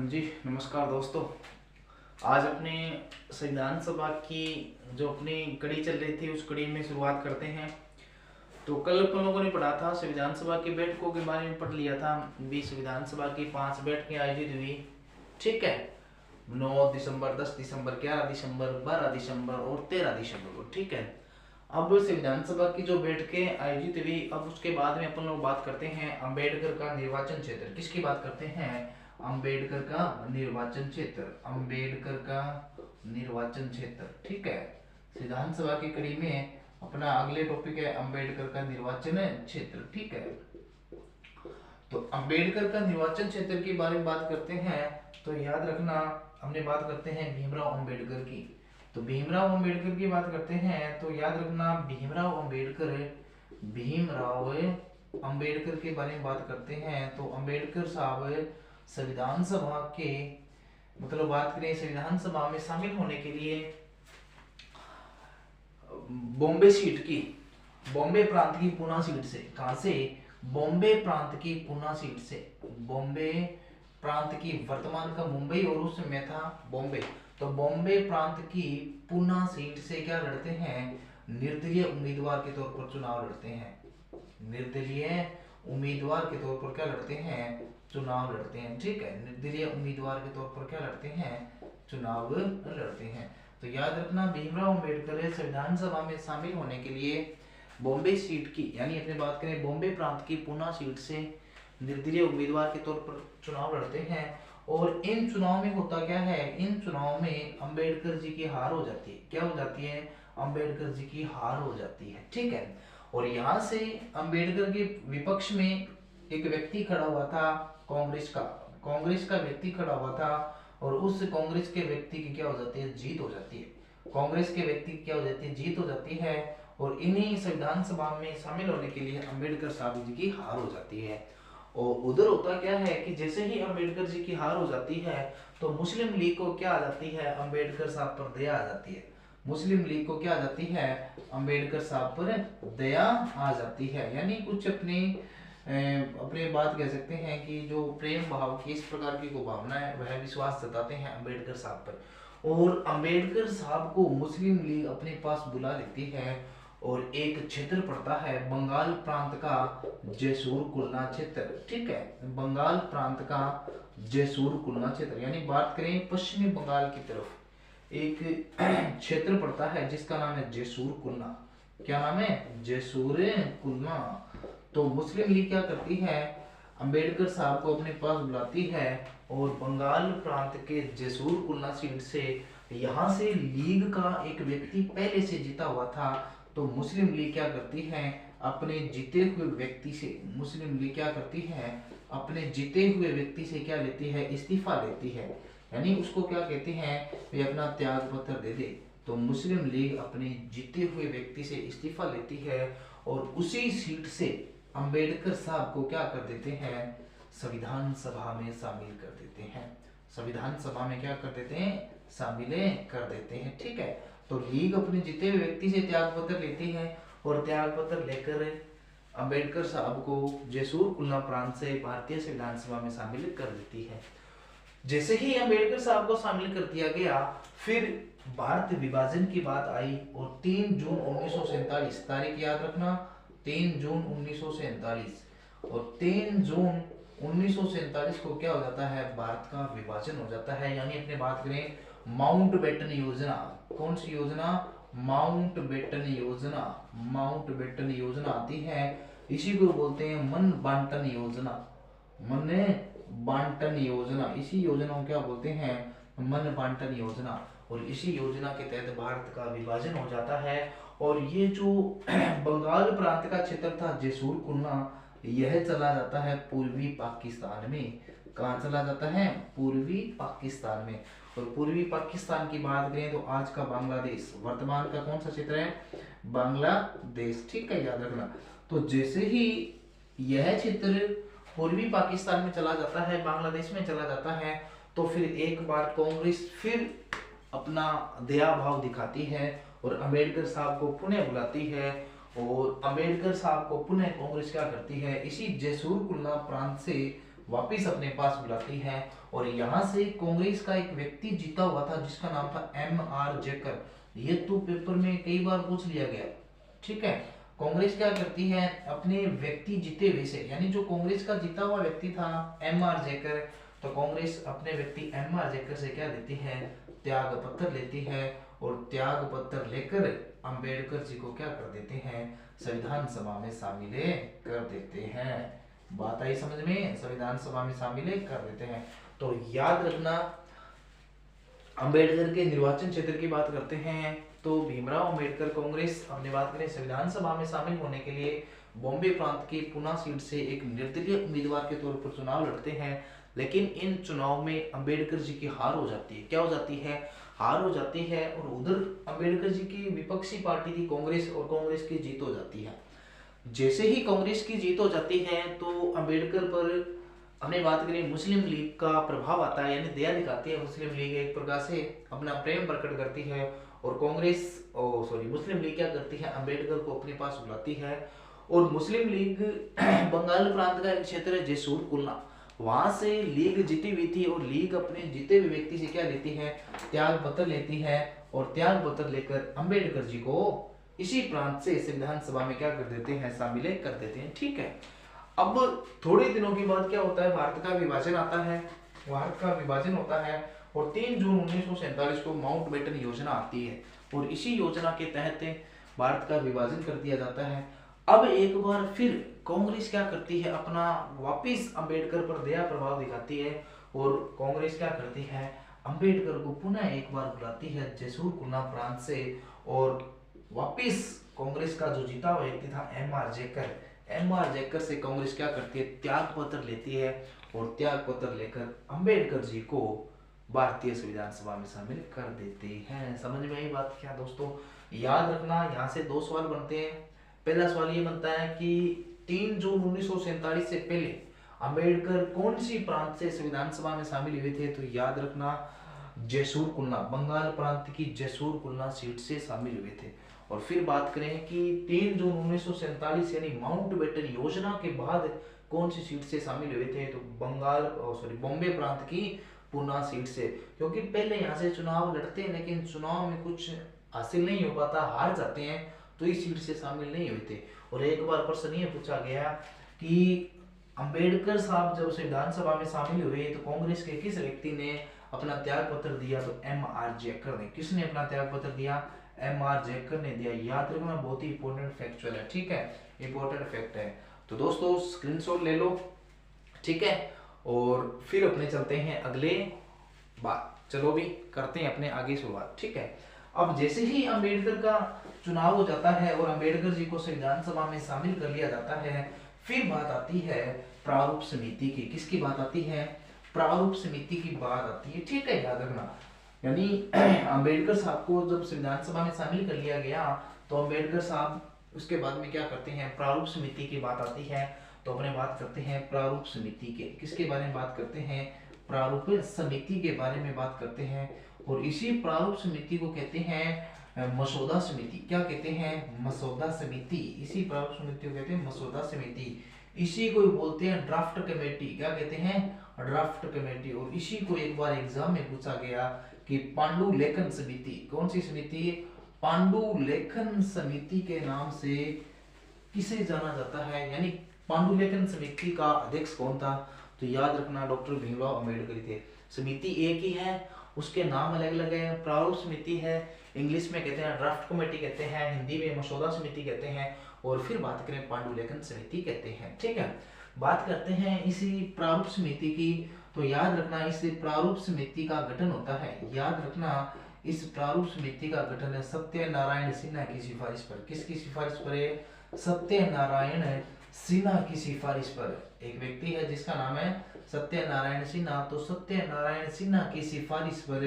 हाँ जी, नमस्कार दोस्तों। आज अपने संविधान सभा की जो अपनी कड़ी चल रही थी उस कड़ी में शुरुआत करते हैं। तो कल अपन लोगों ने पढ़ा था, संविधान सभा की बैठकों के बारे में पढ़ लिया था। भी संविधान सभा की 5 बैठकें आयोजित हुई, ठीक है। 9 दिसंबर, 10 दिसंबर, 11 दिसंबर, 12 दिसंबर और 13 दिसंबर को, ठीक है। अब संविधान सभा की जो बैठकें आयोजित हुई, अब उसके बाद में अपन लोग बात करते हैं अम्बेडकर का निर्वाचन क्षेत्र। किसकी बात करते हैं? अंबेडकर का निर्वाचन क्षेत्र, अंबेडकर का निर्वाचन क्षेत्र, ठीक है। संविधान सभा की कड़ी में अपना अगले टॉपिक है अंबेडकर का निर्वाचन क्षेत्र, ठीक है। तो अंबेडकर का निर्वाचन क्षेत्र के बारे में बात करते हैं तो याद रखना, हमने बात करते हैं भीमराव अंबेडकर की। तो भीमराव अंबेडकर की बात करते हैं तो याद रखना भीमराव अंबेडकर के बारे में बात करते हैं तो अंबेडकर साहब संविधान सभा के मतलब बात करें संविधान सभा में शामिल होने के लिए बॉम्बे प्रांत की पूना सीट से, कहां से? बॉम्बे प्रांत की पूना सीट से। बॉम्बे प्रांत की, वर्तमान का मुंबई और उस समय था बॉम्बे, तो बॉम्बे प्रांत की पूना सीट से क्या लड़ते हैं? निर्दलीय उम्मीदवार के तौर पर चुनाव लड़ते हैं। निर्दलीय उम्मीदवार के तौर पर क्या लड़ते हैं? चुनाव लड़ते हैं, ठीक है। निर्दलीय उम्मीदवार के तौर पर क्या लड़ते हैं? चुनाव लड़ते हैं। तो याद रखना भीमराव अंबेडकर संविधान सभा में शामिल होने के लिए बॉम्बे सीट की, यानी अपनी बात करें बॉम्बे प्रांत की पूना सीट से निर्दलीय उम्मीदवार के तौर पर चुनाव लड़ते हैं। और इन चुनाव में होता क्या है? इन चुनाव में अंबेडकर जी की हार हो जाती है। क्या हो जाती है? अंबेडकर जी की हार हो जाती है, ठीक है। और यहाँ से अंबेडकर के विपक्ष में एक व्यक्ति खड़ा हुआ था, कांग्रेस का व्यक्ति खड़ा हुआ था, और उस कांग्रेस के व्यक्ति की क्या हो जाती है? जीत हो जाती है। कांग्रेस के व्यक्ति की क्या हो जाती है? जीत हो जाती है। और इन्हीं संविधान सभा में शामिल होने के लिए अंबेडकर साहब जी की हार हो जाती है। और उधर होता क्या है कि जैसे ही अंबेडकर जी की हार हो जाती है तो मुस्लिम लीग को क्या आ जाती है? अंबेडकर साहब पर दया आ जाती है। मुस्लिम लीग को क्या आ जाती है? अंबेडकर साहब पर दया आ जाती है। यानी कुछ अपने बात कह सकते हैं कि जो प्रेम भाव की इस प्रकार की को भावना है वह विश्वास जताते हैं अंबेडकर साहब पर। और अंबेडकर साहब को मुस्लिम लीग अपने पास बुला लेती है और एक क्षेत्र पड़ता है बंगाल प्रांत का जैसूर कुलना क्षेत्र, ठीक है। बंगाल प्रांत का जैसूर कुलना क्षेत्र, यानी बात करें पश्चिमी बंगाल की तरफ एक क्षेत्र पड़ता है जिसका नाम है जैसूर कुलना। क्या नाम है? जैसूर कुलना। तो मुस्लिम लीग क्या करती है? अंबेडकर साहब को अपने पास बुलाती है और बंगाल प्रांत के जैसूर कुलना सीट से, यहाँ से लीग का एक व्यक्ति पहले से जीता हुआ था, तो मुस्लिम लीग क्या करती है? अपने जीते हुए व्यक्ति से, मुस्लिम लीग क्या करती है? अपने जीते हुए व्यक्ति से क्या लेती है? इस्तीफा लेती है। यानी उसको क्या कहते हैं? वे अपना त्याग पत्र दे दे। तो मुस्लिम लीग अपने जीते हुए व्यक्ति से इस्तीफा लेती है और उसी सीट से अंबेडकर साहब को क्या कर देते हैं? संविधान सभा में शामिल कर देते हैं। संविधान सभा में क्या कर देते हैं? शामिल कर देते हैं, ठीक है। तो लीग अपने जीते हुए व्यक्ति से त्याग पत्र लेती है और त्याग पत्र लेकर अंबेडकर साहब को जैसूर कुलना प्रांत से भारतीय संविधान सभा में शामिल कर देती है। जैसे ही अंबेडकर साहब को शामिल कर दिया गया, फिर भारत विभाजन की बात आई और 3 जून 1947, तारीख याद रखना, 3 जून 1947, और 3 जून 1947 को क्या हो जाता है? भारत का विभाजन हो जाता है। यानी अपने बात करें माउंटबेटन योजना, कौन सी योजना? माउंटबेटन योजना। माउंटबेटन योजना आती है, इसी को बोलते हैं मन बांटन योजना। मन बांटन योजना, इसी योजना को क्या बोलते हैं? मन बांटन योजना। और इसी योजना के तहत भारत का विभाजन हो जाता है। और ये जो बंगाल प्रांत का क्षेत्र था जैसूर कुलना, यह चला जाता है पूर्वी पाकिस्तान में। कहाँ चला जाता है? पूर्वी पाकिस्तान में। और पूर्वी पाकिस्तान की बात करें तो आज का बांग्लादेश, वर्तमान का कौन सा क्षेत्र है? बांग्लादेश, ठीक है, याद रखना। तो जैसे ही यह क्षेत्र पूर्वी पाकिस्तान में चला जाता है, बांग्लादेश में चला जाता है, तो फिर एक बार कांग्रेस फिर अपना दया भाव दिखाती है और अंबेडकर साहब को पुनः बुलाती है। और अंबेडकर साहब को पुनः कांग्रेस क्या करती है? इसी जैसूर कुलना प्रांत से वापिस अपने पास बुलाती है। और यहाँ से कांग्रेस का एक व्यक्ति जीता हुआ था जिसका नाम था M.R. जेकर। ये तो पेपर में कई बार पूछ लिया गया, ठीक है। कांग्रेस क्या करती है, अपने व्यक्ति जीते हुए से, यानी जो कांग्रेस का जीता हुआ व्यक्ति था M.R. जेकर, तो कांग्रेस अपने व्यक्ति M.R. जेकर से क्या देती है, त्याग पत्र लेती है। और त्याग पत्र लेकर अंबेडकर जी को क्या कर देते हैं, संविधान सभा में शामिल कर देते हैं। बात आई समझ में, संविधान सभा में शामिल कर देते हैं। तो याद रखना, अंबेडकर के निर्वाचन क्षेत्र की बात करते हैं तो भीमराव अंबेडकर कांग्रेस, हमने बात करें संविधान सभा में शामिल होने के लिए बॉम्बे प्रांत की पुणे सीट से एक निर्दलीय उम्मीदवार के तौर पर चुनाव लड़ते हैं। लेकिन इन चुनाव में अंबेडकर जी की हार हो जाती है। क्या हो जाती है, हार हो जाती है। और उधर अंबेडकर जी की विपक्षी पार्टी थी कांग्रेस, और कांग्रेस की जीत हो जाती है। जैसे ही कांग्रेस की जीत हो जाती है तो अंबेडकर पर, हमने बात करी मुस्लिम लीग का प्रभाव आता है, यानी दया दिखाती है मुस्लिम लीग, एक प्रकार से अपना प्रेम प्रकट करती है। और कांग्रेस मुस्लिम लीग क्या करती है, अंबेडकर को अपने पास बुलाती है। और मुस्लिम लीग बंगाल प्रांत का एक क्षेत्र है जयसूर कुलना, वहां से लीग जीती हुई थी। और लीग अपने जीते हुए व्यक्ति से क्या लेती है, त्याग पत्र लेती है। और त्याग पत्र लेकर अंबेडकर जी को इसी प्रांत से संविधान सभा में क्या कर देते हैं, शामिल कर देते हैं, ठीक है। अब थोड़े दिनों के बाद क्या होता है, भारत का विभाजन आता है, भारत का विभाजन होता है। और 3 जून 1947 को माउंटबेटन योजना आती है। और इसी योजना के तहत भारत का विभाजन कर दिया जाता है। अब एक बार फिर कांग्रेस क्या करती है, अपना वापिस अंबेडकर पर दया प्रभाव दिखाती है। और कांग्रेस क्या करती है, अंबेडकर को पुनः एक बार बुलाती है जयसूर कुलना प्रांत से। और वापिस कांग्रेस का जो जीता हुआ व्यक्ति था M.R. जेकर, M.R. जेकर से कांग्रेस क्या करती है, त्याग पत्र लेती है। और त्याग पत्र लेकर अंबेडकर जी को भारतीय संविधान सभा में शामिल कर देते हैं। समझ में आई बात क्या दोस्तों? याद रखना, यहाँ से 2 सवाल बनते हैं। पहला सवाल ये बनता है कि 3 जून 1947 से पहले अंबेडकर कौन सी प्रांत से संविधान सभा में शामिल हुए थे? तो याद रखना, जयसूर कुलना, बंगाल प्रांत की जयसूर कुलना सीट से शामिल हुए थे। और फिर बात करें कि 3 जून 1947 यानी माउंटबेटन योजना के बाद कौन सी सीट से शामिल हुए थे? तो बॉम्बे प्रांत की पुणे सीट से। क्योंकि पहले यहाँ से चुनाव लड़ते हैं लेकिन चुनाव में कुछ हासिल नहीं हो पाता, हार जाते हैं, तो इस सीट से शामिल नहीं हुए थे। और एक बार प्रश्न ये पूछा गया कि अंबेडकर साहब जब संविधान सभा में शामिल हुए तो कांग्रेस के किस व्यक्ति ने अपना त्याग पत्र दिया? तो M.R. जेकर ने। किसने अपना त्याग पत्र दिया? M.R. जेकर ने दिया। याद रखना, बहुत ही इंपॉर्टेंट फैक्चुअल है, ठीक है, इंपॉर्टेंट फैक्ट है। तो दोस्तों स्क्रीनशॉट ले लो, ठीक है। और फिर अपने चलते हैं अगले बात, चलो भी करते हैं अपने आगे शुरुआत, ठीक है। अब जैसे ही अंबेडकर का चुनाव हो जाता है और अंबेडकर जी को संविधान सभा में शामिल कर लिया जाता है, फिर बात आती है प्रारूप समिति की। किसकी बात आती है? प्रारूप समिति की बात आती है, ठीक है, याद रखना। यानी अंबेडकर साहब को जब संविधान सभा में शामिल कर लिया गया तो अंबेडकर साहब उसके बाद में क्या करते हैं, प्रारूप समिति की बात आती है। तो अपने बात करते हैं प्रारूप समिति के, किसके बारे में बात करते हैं? प्रारूप समिति के बारे में बात करते हैं। और इसी प्रारूप समिति को कहते हैं मसौदा समिति। क्या कहते हैं? मसौदा समिति। इसी प्रारूप समिति को कहते हैं मसौदा समिति। इसी को बोलते हैं ड्राफ्ट कमेटी। क्या कहते हैं? Draft committee. और इसी को एक बार एग्जाम में पूछा गया कि पांडुलेखन समिति, कौन सी समिति? पांडुलेखन समिति के नाम से किसे जाना जाता है? यानी पांडुलेखन समिति का अध्यक्ष कौन था? तो याद रखना, डॉक्टर भीमराव अंबेडकर थे। समिति एक ही है, उसके नाम अलग अलग है। प्रारूप समिति है, इंग्लिश में कहते हैं ड्राफ्ट कमेटी कहते हैं, हिंदी में मसौदा समिति कहते हैं। और फिर बात करें पांडुलेखन समिति कहते हैं, ठीक है। बात करते हैं इसी प्रारूप समिति की। तो याद रखना, इस प्रारूप समिति का गठन होता है, याद रखना, इस प्रारूप समिति का गठन है सत्यनारायण सिन्हा की सिफारिश पर। किसकी सिफारिश पर है? सत्यनारायण सिन्हा की सिफारिश पर। एक व्यक्ति है जिसका नाम है सत्यनारायण सिन्हा। तो सत्यनारायण सिन्हा की सिफारिश पर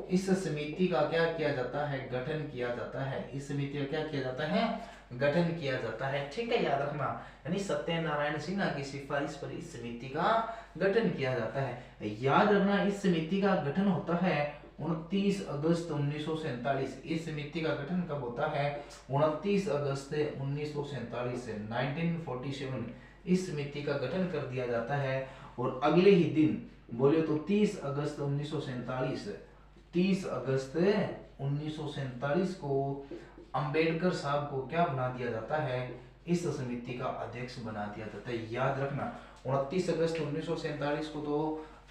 इस समिति का क्या किया जाता है? गठन किया जाता है। इस समिति का क्या किया जाता है? गठन किया जाता है, ठीक है, याद रखना। यानी सत्यनारायण सिन्हा की सिफारिश पर इस समिति का गठन किया जाता है। याद रखना, इस समिति का गठन होता है 29 अगस्त 1947। इस समिति का गठन कब होता है? 29 अगस्त 1947 1947 इस समिति का गठन कर दिया जाता है। और अगले ही दिन बोले तो 30 अगस्त 1947, 30 अगस्त 1947 को अंबेडकर साहब को क्या बना दिया जाता है, इस समिति का अध्यक्ष बना दिया जाता है। याद रखना 29 अगस्त 1947 को तो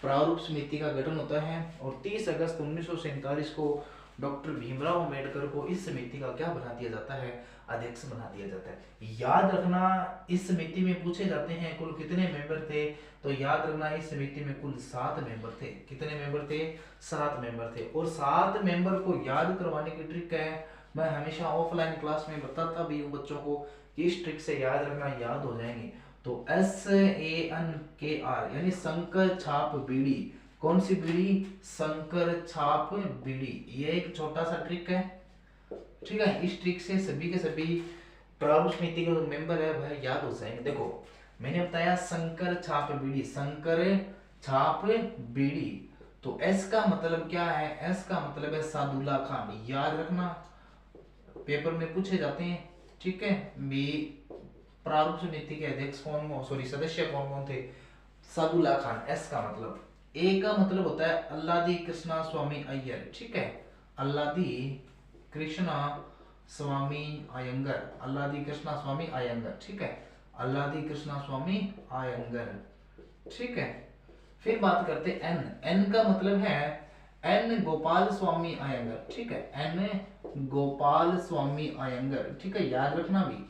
प्रारूप समिति का गठन होता है और 30 अगस्त 1947 को डॉक्टर भीमराव अंबेडकर को इस समिति का क्या बना दिया जाता है, अध्यक्ष बना दिया जाता है। याद रखना इस समिति में पूछे जाते हैं कुल कितने मेंबर थे, तो याद रखना इस समिति में कुल 7 मेंबर थे। कितने मेंबर थे, 7 मेंबर थे। और 7 मेंबर को याद करवाने की ट्रिक है, मैं हमेशा ऑफलाइन क्लास में बताता भी हूँ बच्चों को कि इस ट्रिक से याद रखना, याद हो जाएंगे। तो SANKR यानी शंकर छाप बीड़ी, कौन सी बीड़ी, शंकर छाप बीड़ी, ये एक छोटा सा ट्रिक है, ठीक है। इस ट्रिक से सभी के सभी प्रारूप समिति के जो मेंबर है वह याद हो जाएंगे। देखो मैंने बताया शंकर छाप बीड़ी, शंकर छाप बीड़ी, तो एस का मतलब क्या है, एस का मतलब है सादुल्ला खान। याद रखना पेपर में पूछे जाते हैं, ठीक है। बी प्रारूप समिति के अध्यक्ष कौन, सॉरी सदस्य कौन कौन थे, सादुल्ला खान। एस का मतलब, ए का मतलब होता है अल्लादी कृष्णा स्वामी अय्यर, ठीक है। अल्लादी कृष्णा स्वामी अयंगर, अल्लादी कृष्णा स्वामी अयंगर, ठीक है। अल्लादी कृष्णा स्वामी अयंगर, ठीक है। फिर बात करते एन, एन का मतलब है एन गोपाल स्वामी अयंगर, ठीक है। एन गोपाल स्वामी अयंगर, ठीक है। याद रखना भी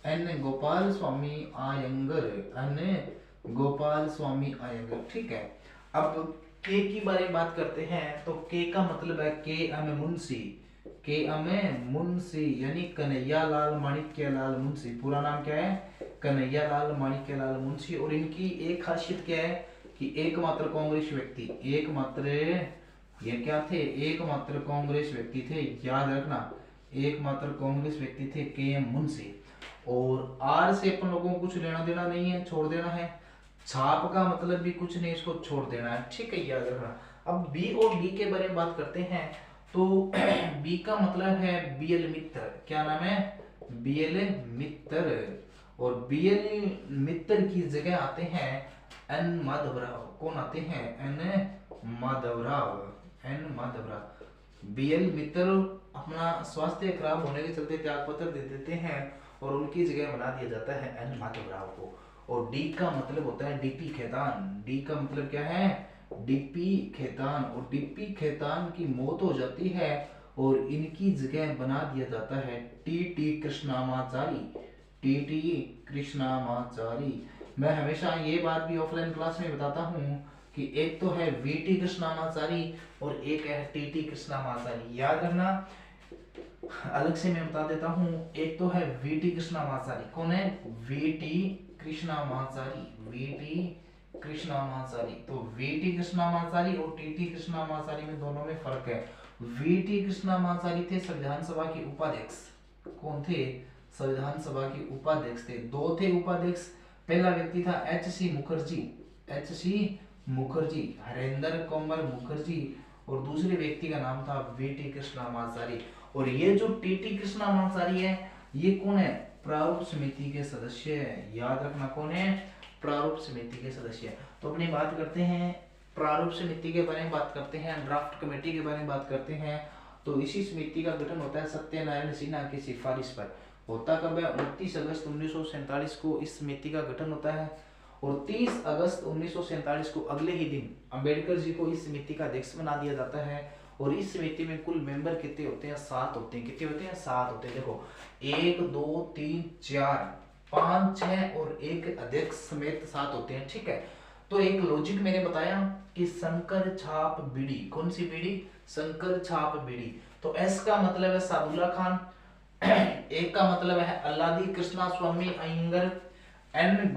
एन गोपाल स्वामी अयंगर, एन गोपाल स्वामी अयंगर, ठीक है। अब के की बारे में बात करते हैं, तो के का मतलब है के एम मुंशी, के एम मुंशी यानी कन्हैयालाल माणिक्यलाल मुंशी। पूरा नाम क्या है, कन्हैयालाल माणिक्यलाल मुंशी। और इनकी एक खासियत क्या है कि एकमात्र कांग्रेस व्यक्ति, एकमात्र, ये क्या थे, एकमात्र कांग्रेस व्यक्ति थे। याद रखना एकमात्र कांग्रेस व्यक्ति थे के एम मुंशी। और आर से अपन लोगों को कुछ लेना देना नहीं है, छोड़ देना है। छाप का मतलब भी कुछ नहीं, इसको छोड़ देना है, ठीक है। याद रखना। अब बी और डी के बारे में बात करते हैं, तो बी का मतलब है बीएल मित्र। क्या नाम है, बीएल मित्र। और बीएल मित्र की जगह आते हैं एन माधवराव। कौन आते हैं, N Madhavrao, N Madhavrao. BL Mitra अपना स्वास्थ्य खराब होने के चलते त्यागपत्र दे देते हैं और उनकी जगह बना दिया जाता है एन माधवराव को। और डी का मतलब होता है डीपी खेतान। डी का मतलब क्या है, डीपी खेतान। और डीपी खेतान की मौत हो जाती है और इनकी जगह बना दिया जाता है टीटी कृष्णामाचारी, टीटी कृष्णामाचारी। मैं हमेशा ये बात भी ऑफलाइन क्लास में बताता हूँ कि एक तो है वीटी कृष्णामाचारी और एक है टीटी कृष्णामाचारी। याद रखना, अलग से मैं बता देता हूँ। एक तो है वीटी कृष्णामाचारी, कौन है, वीटी कृष्णामाचारी, वीटी कृष्णामाचारी। तो वीटी कृष्णामाचारी और टीटी कृष्णामाचारी में दोनों में फर्क है। वीटी कृष्णामाचारी थे संविधान सभा के उपाध्यक्ष। कौन थे, संविधान सभा के उपाध्यक्ष थे। दो थे उपाध्यक्ष, पहला व्यक्ति था एच.सी. मुखर्जी, एच.सी. मुखर्जी, हरेंद्र कमल मुखर्जी। और दूसरे व्यक्ति का नाम था वीटी कृष्णामाचारी। और ये जो टीटी कृष्णामाचारी है, ये कौन है, प्रारूप समिति के सदस्य है। याद रखना कौन है, प्रारूप समिति के सदस्य। तो अपनी बात करते हैं प्रारूप समिति के बारे में, बात करते हैं ड्राफ्ट कमेटी के बारे में बात करते हैं। तो इसी समिति का गठन होता है सत्यनारायण सिन्हा की सिफारिश पर। होता कब है, 29 अगस्त 1947 को इस समिति का गठन होता है। और 30 अगस्त 1947 को अगले ही दिन अंबेडकर जी को इस समिति का अध्यक्ष बना दिया जाता है। और इस समिति में कुल मेंबर कितने होते हैं, 7 होते हैं। कितने होते हैं, 7 होते हैं। देखो 1 2 3 4 5 6 और एक अध्यक्ष समेत 7 होते हैं, ठीक है। तो एक लॉजिक मैंने बताया कि शंकर छाप बीड़ी, कौन सी बीड़ी, शंकर छाप बीड़ी। तो एस का मतलब है सादुल्ला खान, एक का मतलब है अल्लादी कृष्णा स्वामी अयंगर, एन